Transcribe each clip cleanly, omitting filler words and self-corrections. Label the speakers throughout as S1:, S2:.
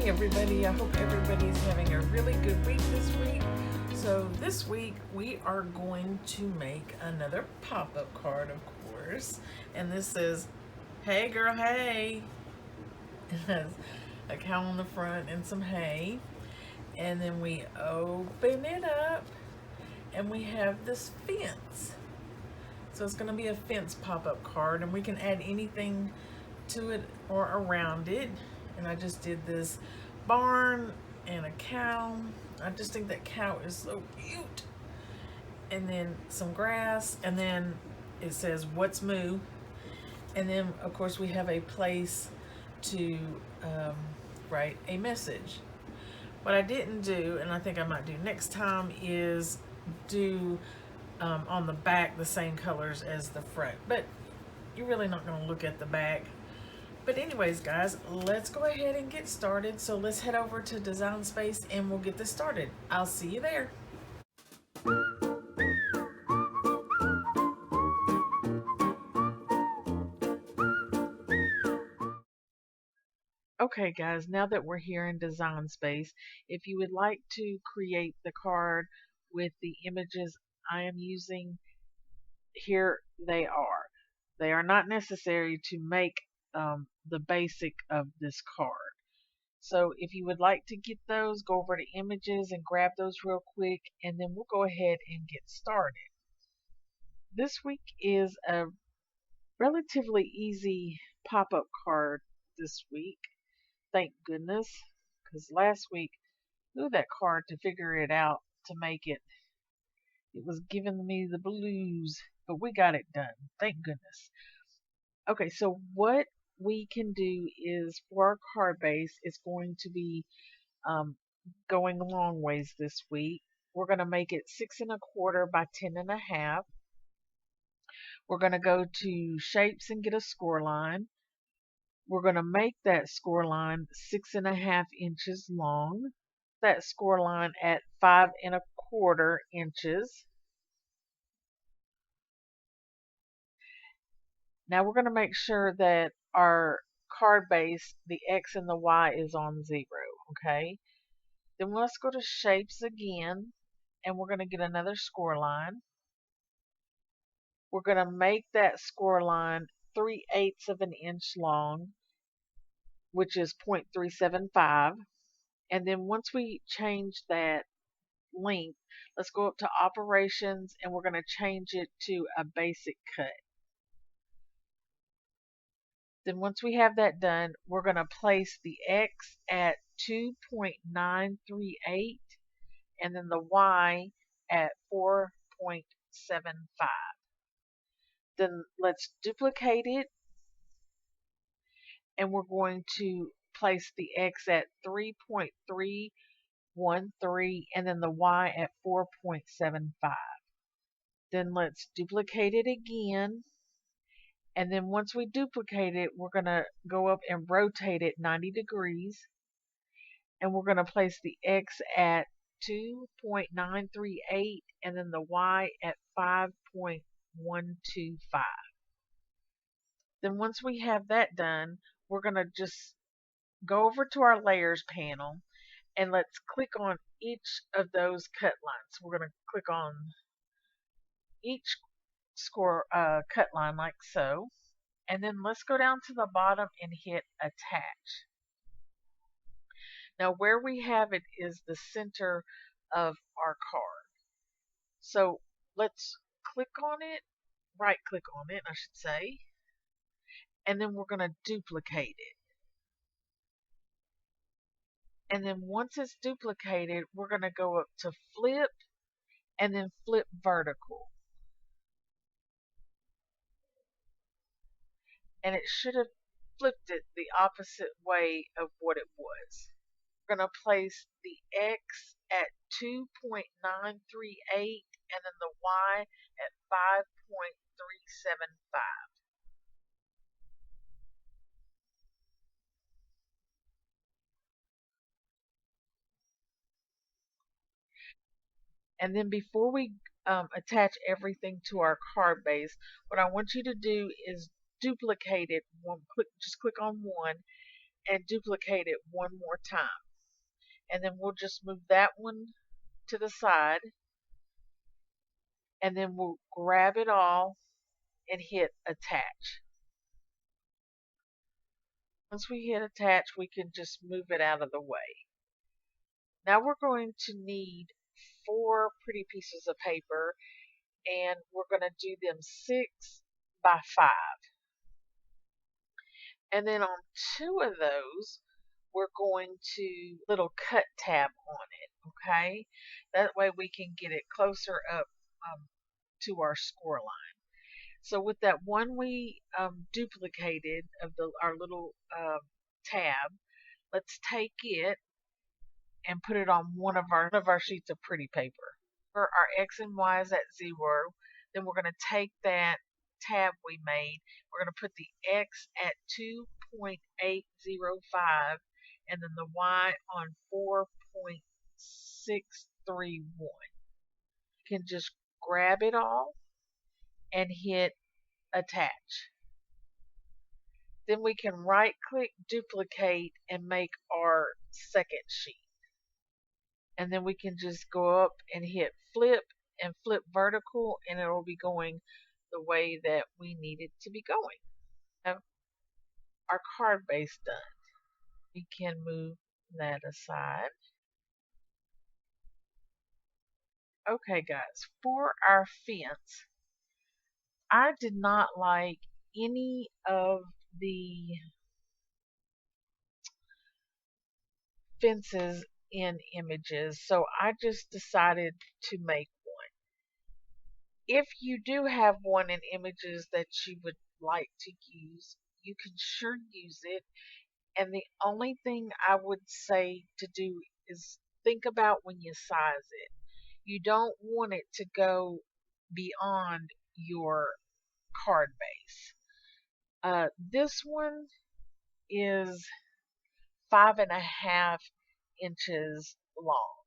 S1: everybody. I hope everybody's having a really good week this week. So this week we are going to make another pop-up card, of course. And this says, "Hey girl, hey." It has a cow on the front and some hay. And then we open it up and we have this fence. So it's going to be a fence pop-up card, and we can add anything to it or around it. And I just did this barn and a cow. I just think that cow is so cute. And then some grass, and then it says "What's moo?" And then of course we have a place to write a message. What I didn't do, and I think I might do next time, is do on the back the same colors as the front, but you're really not going to look at the back. But anyways, guys, let's go ahead and get started. So let's head over to Design Space and we'll get this started. I'll see you there. Okay guys, now that we're here in Design Space, if you would like to create the card with the images I am using, here they are. They are not necessary to make the basic of this card. So if you would like to get those, go over to images and grab those real quick, and then we'll go ahead and get started. This week is a relatively easy pop-up card this week. Thank goodness, because last week, that card to figure it out to make it, it was giving me the blues, but we got it done. Thank goodness. Okay, so what we can do is, for our card base, it's going to be going a long ways this week. We're going to make it 6¼ by 10½. We're going to go to shapes and get a score line. We're going to make that score line 6½ inches long. That score line at 5¼ inches. Now we're going to make sure that our card base, the X and the Y, is on 0. Okay. Then let's go to shapes again, and we're going to get another score line. We're going to make that score line 3/8 of an inch long, which is 0.375. And then once we change that length, let's go up to operations, and we're going to change it to a basic cut. Then once we have that done, we're going to place the X at 2.938 and then the Y at 4.75. Then let's duplicate it, and we're going to place the X at 3.313 and then the Y at 4.75. Then let's duplicate it again, and then once we duplicate it, we're going to go up and rotate it 90 degrees, and we're going to place the X at 2.938 and then the Y at 5.125. Then once we have that done, we're going to just go over to our layers panel, and let's click on each of those cut lines. So we're going to click on each cut line like so, and then let's go down to the bottom and hit attach. Now where we have it is the center of our card. So let's click on it, right click on it I should say, and then we're going to duplicate it. And then once it's duplicated, we're going to go up to flip and then flip vertical. And it should have flipped it the opposite way of what it was. We're going to place the X at 2.938 and then the Y at 5.375. And then before we attach everything to our card base, what I want you to do is duplicate it. Just click on one, and duplicate it one more time. And then we'll just move that one to the side, and then we'll grab it all and hit attach. Once we hit attach, we can just move it out of the way. Now we're going to need 4 pretty pieces of paper, and we're going to do them 6 by 5. And then on 2 of those, we're going to little cut tab on it, okay? That way we can get it closer up to our score line. So with that one we duplicated of our little tab, let's take it and put it on one of our sheets of pretty paper. For our X and Y is at 0, then we're going to take that tab we made, we're going to put the X at 2.805 and then the Y on 4.631. You can just grab it all and hit attach. Then we can right click, duplicate, and make our second sheet. And then we can just go up and hit flip and flip vertical, and it will be going the way that we need it to be going. Now, our card base done. We can move that aside. Okay guys, for our fence, I did not like any of the fences in images, so I just decided to make one. If you do have one in images that you would like to use, you can sure use it, and the only thing I would say to do is think about when you size it. You don't want it to go beyond your card base. This one is 5.5 inches long.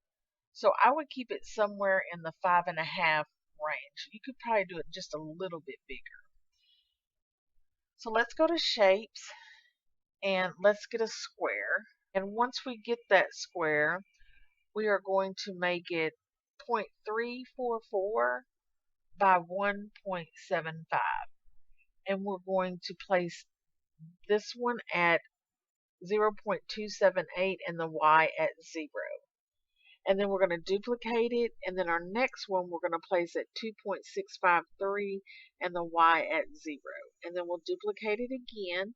S1: So I would keep it somewhere in the 5.5 range. You could probably do it just a little bit bigger. So let's go to shapes and let's get a square. And once we get that square, we are going to make it 0.344 by 1.75. And we're going to place this one at 0.278 and the Y at 0. And then we're going to duplicate it, and then our next one we're going to place at 2.653 and the Y at 0. And then we'll duplicate it again, and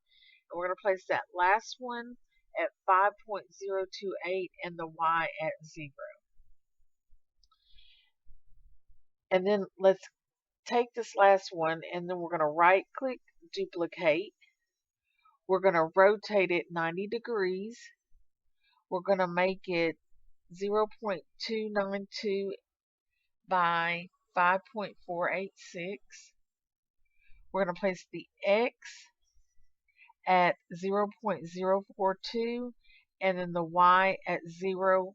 S1: we're going to place that last one at 5.028 and the Y at 0. And then let's take this last one, and then we're going to right click, duplicate. We're going to rotate it 90 degrees. We're going to make it 0.292 by 5.486. We're going to place the X at 0.042 and then the Y at 0.194.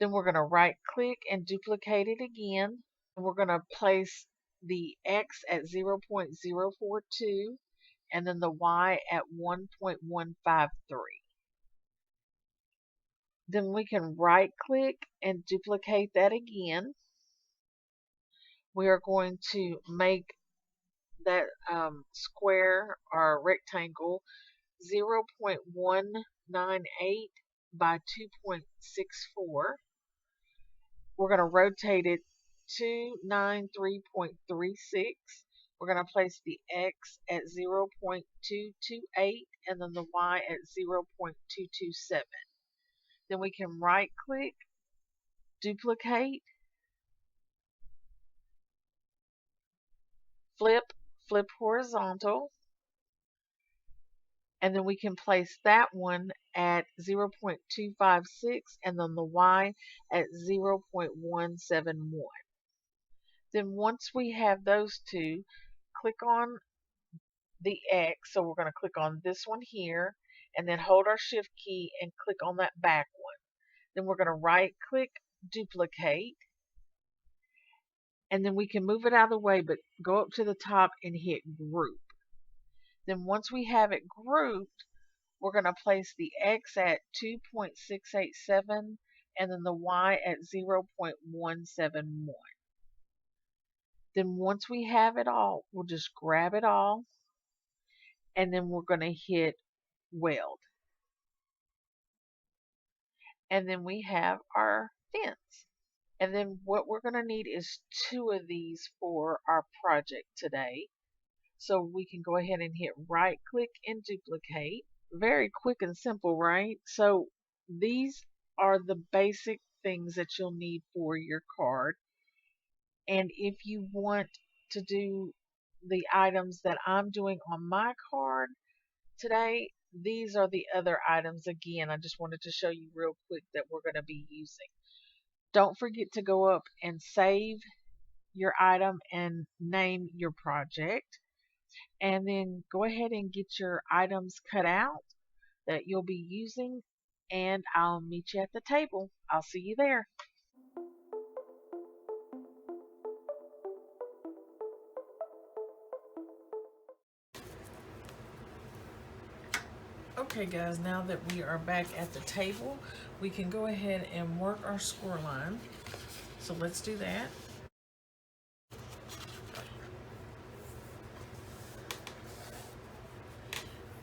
S1: Then we're going to right click and duplicate it again. We're going to place the X at 0.042 and then the Y at 1.153. Then we can right click and duplicate that again. We are going to make that square or rectangle 0.198 by 2.64. We're going to rotate it 293.36. We're going to place the X at 0.228 and then the Y at 0.227. Then we can right click, duplicate, flip horizontal, and then we can place that one at 0.256 and then the Y at 0.171. Then once we have those two, click on the X, so we're going to click on this one here, and then hold our shift key and click on that back one. Then we're going to right click, duplicate, and then we can move it out of the way, but go up to the top and hit group. Then once we have it grouped, we're going to place the X at 2.687 and then the Y at 0.171. Then once we have it all, we'll just grab it all and then we're going to hit weld. And then we have our fence. And then what we're going to need is 2 of these for our project today. So we can go ahead and hit right click and duplicate. Very quick and simple, right? So these are the basic things that you'll need for your card. And if you want to do the items that I'm doing on my card today, these are the other items. Again, I just wanted to show you real quick that we're going to be using. Don't forget to go up and save your item and name your project. And then go ahead and get your items cut out that you'll be using. And I'll meet you at the table. I'll see you there. Okay guys, now that we are back at the table, we can go ahead and work our score line. So let's do that.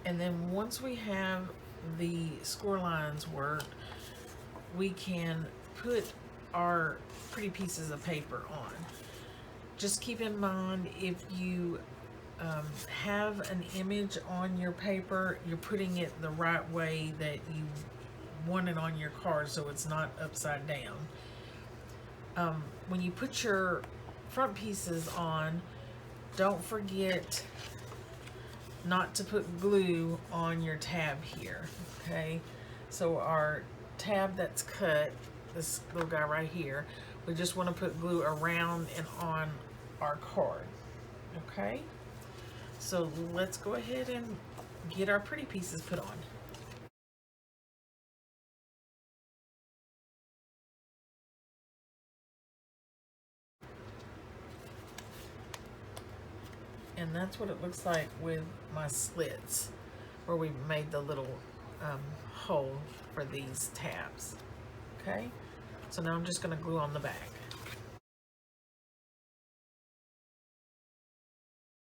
S1: And then once we have the score lines worked, we can put our pretty pieces of paper on. Just keep in mind, if you have an image on your paper, you're putting it the right way that you want it on your card so it's not upside down. When you put your front pieces on, don't forget not to put glue on your tab here, okay? So our tab that's cut, this little guy right here, we just want to put glue around and on our card, okay? So let's go ahead and get our pretty pieces put on. And that's what it looks like with my slits, where we made the little hole for these tabs. Okay, so now I'm just going to glue on the back.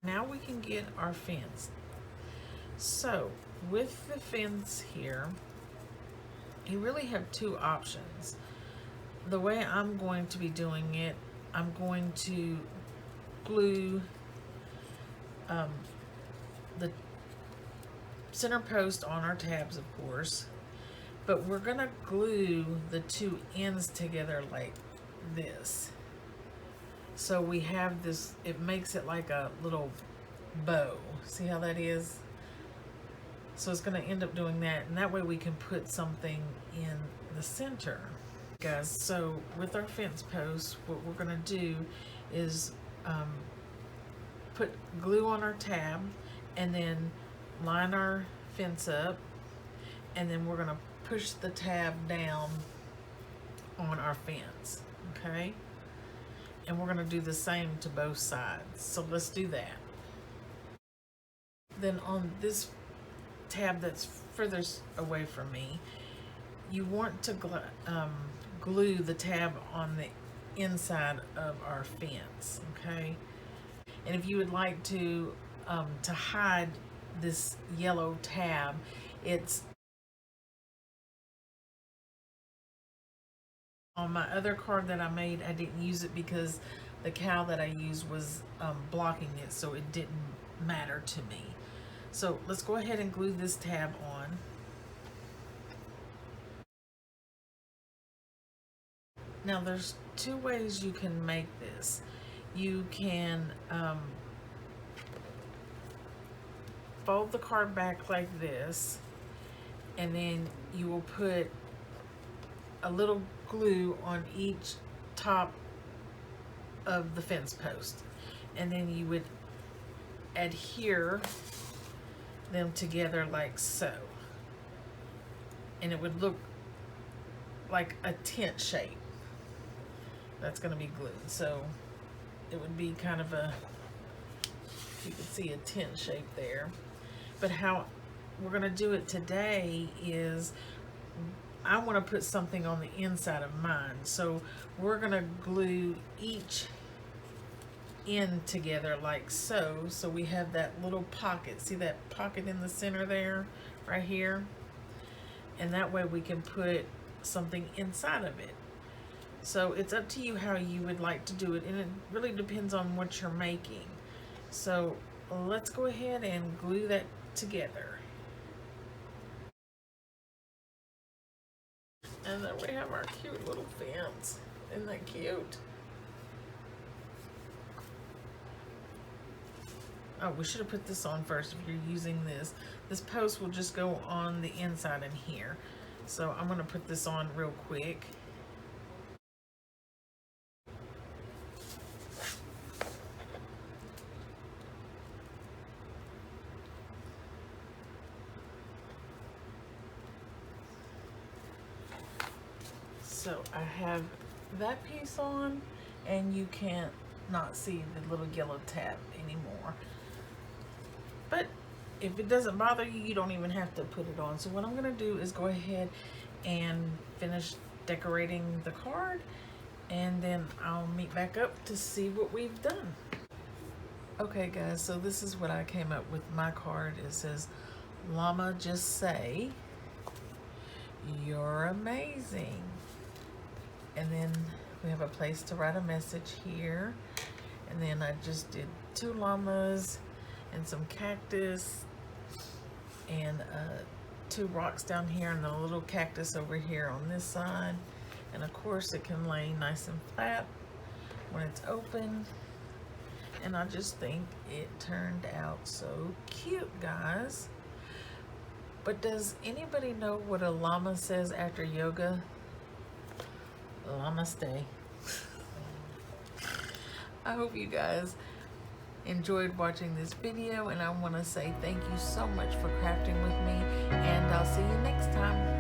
S1: Now we can get our fence. So with the fence here, you really have 2 options. The way I'm going to be doing it, I'm going to glue the center post on our tabs, of course, but we're gonna glue the 2 ends together like this. So we have this, it makes it like a little bow. See how that is? So it's gonna end up doing that, and that way we can put something in the center. Guys, so with our fence post, what we're gonna do is put glue on our tab and then line our fence up, and then we're going to push the tab down on our fence, okay? And we're going to do the same to both sides. So let's do that. Then on this tab that's furthest away from me, you want to glue the tab on the inside of our fence, okay? And if you would like to hide this yellow tab, it's on my other card that I made. I didn't use it because the cow that I used was blocking it, so it didn't matter to me. So let's go ahead and glue this tab on. Now there's 2 ways you can make this. You can fold the card back like this, and then you will put a little glue on each top of the fence post, and then you would adhere them together like so, and it would look like a tent shape that's going to be glued. So it would be kind of a, you can see a tent shape there. But how we're going to do it today is I want to put something on the inside of mine. So we're going to glue each end together like so. So we have that little pocket. See that pocket in the center there, right here? And that way we can put something inside of it. So it's up to you how you would like to do it, and it really depends on what you're making. So let's go ahead and glue that together. And then we have our cute little fence. Isn't that cute? Oh, we should have put this on first if you're using this. This post will just go on the inside in here. So I'm going to put this on real quick. So I have that piece on, and you can't not see the little yellow tab anymore. But if it doesn't bother you, you don't even have to put it on. So what I'm gonna do is go ahead and finish decorating the card, and then I'll meet back up to see what we've done. Okay guys, so this is what I came up with my card. It says, "Llama, just say, you're amazing." And then we have a place to write a message here. And then I just did 2 llamas and some cactus and 2 rocks down here and a little cactus over here on this side. And of course it can lay nice and flat when it's open. And I just think it turned out so cute, guys. But does anybody know what a llama says after yoga? Namaste. I hope you guys enjoyed watching this video, and I want to say thank you so much for crafting with me, and I'll see you next time.